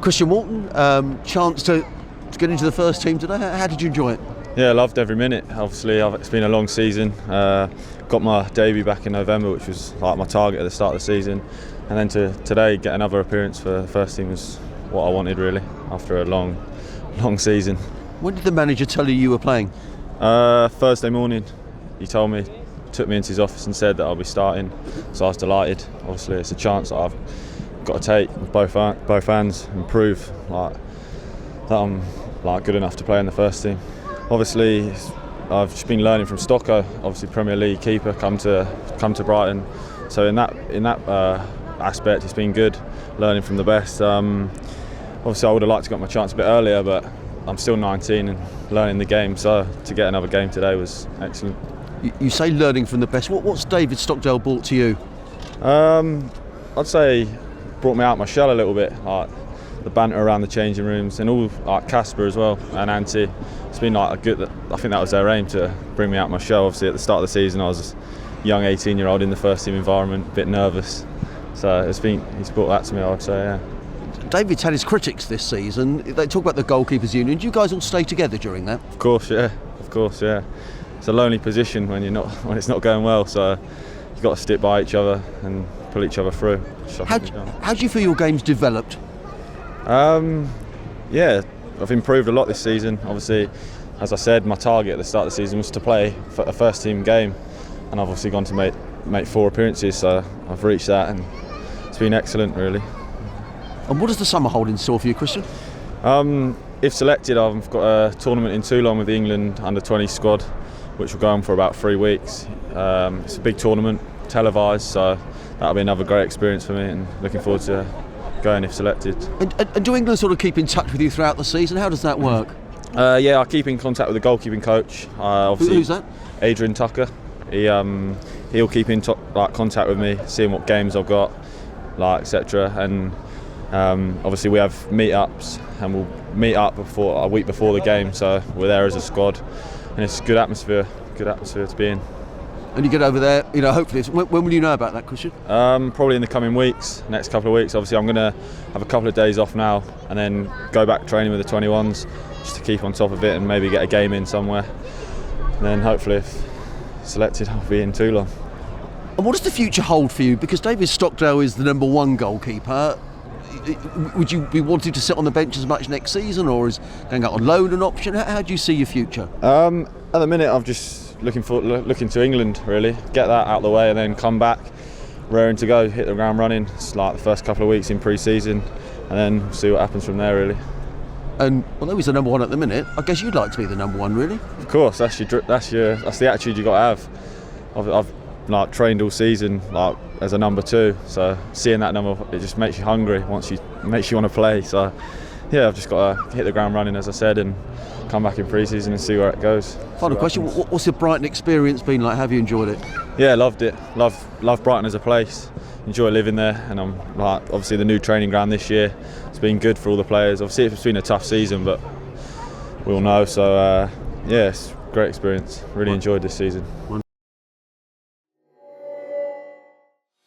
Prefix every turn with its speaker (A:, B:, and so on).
A: Christian Walton, chance to get into the first team today. How did you enjoy it?
B: Yeah, I loved every minute. Obviously, it's been a long season. Got my debut back in November, which was like my target at the start of the season, and then to today get another appearance for the first team was what I wanted really after a long season.
A: When did the manager tell you were playing?
B: Thursday morning. He told me, took me into his office and said that I'll be starting. So I was delighted. Obviously, it's a chance that I've got to take with both hands and prove that I'm good enough to play in the first team. Obviously, I've just been learning from Stocko, obviously Premier League keeper, come to Brighton. So in that aspect, it's been good learning from the best. Obviously, I would have liked to got my chance a bit earlier, but I'm still 19 and learning the game. So to get another game today was excellent.
A: You say learning from the best. What's David Stockdale brought to you?
B: I'd say brought me out my shell a little bit, like the banter around the changing rooms, and all like Casper as well and Antti. It's been like a good. I think that was their aim, to bring me out my shell. Obviously, at the start of the season, I was a young 18-year-old in the first team environment, a bit nervous. So he's brought that to me, I would say. Yeah.
A: David's had his critics this season. They talk about the goalkeepers union. Do you guys all stay together during that?
B: Of course, yeah. It's a lonely position when it's not going well. So you've got to stick by each other and pull each other through.
A: How do you feel your game's developed?
B: Yeah, I've improved a lot this season. Obviously, as I said, my target at the start of the season was to play a first team game, and I've obviously gone to make 4 appearances, so I've reached that, and it's been excellent really.
A: And what does the summer hold in store for you, Christian?
B: If selected, I've got a tournament in Toulon with the England under-20 squad, which will go on for about 3 weeks. It's a big tournament, televised, so that'll be another great experience for me, and looking forward to going if selected.
A: And do England sort of keep in touch with you throughout the season? How does that work?
B: Yeah, I keep in contact with the goalkeeping coach.
A: Who's that?
B: Adrian Tucker. He'll keep in contact with me, seeing what games I've got, etc. And obviously we have meet-ups, and we'll meet up a week before the game, so we're there as a squad, and it's a good atmosphere to be in.
A: And you get over there, hopefully. When will you know about that, Christian?
B: Probably in the coming weeks, next couple of weeks. Obviously, I'm going to have a couple of days off now, and then go back training with the 21s, just to keep on top of it and maybe get a game in somewhere. And then hopefully, if selected, I'll be in Toulon.
A: And what does the future hold for you? Because David Stockdale is the #1 goalkeeper. Would you be wanting to sit on the bench as much next season, or is going out on loan an option? How do you see your future?
B: At the minute, I'm just looking to England really, get that out of the way, and then come back raring to go, hit the ground running. It's like the first couple of weeks in pre-season, and then see what happens from there really.
A: And although he's the #1 at the minute, I guess you'd like to be the #1 really.
B: Of course, that's the attitude you got to have. I've trained all season as a #2, so seeing that number, it just makes you hungry. Makes you want to play. So yeah, I've just got to hit the ground running, as I said, and come back in pre-season and see where it goes.
A: Final question: what's your Brighton experience been like? Have you enjoyed it?
B: Yeah, loved it. Love Brighton as a place. Enjoy living there, and I'm obviously the new training ground this year. It's been good for all the players. Obviously, it's been a tough season, but we all know. So yeah, it's a great experience. Really enjoyed this season.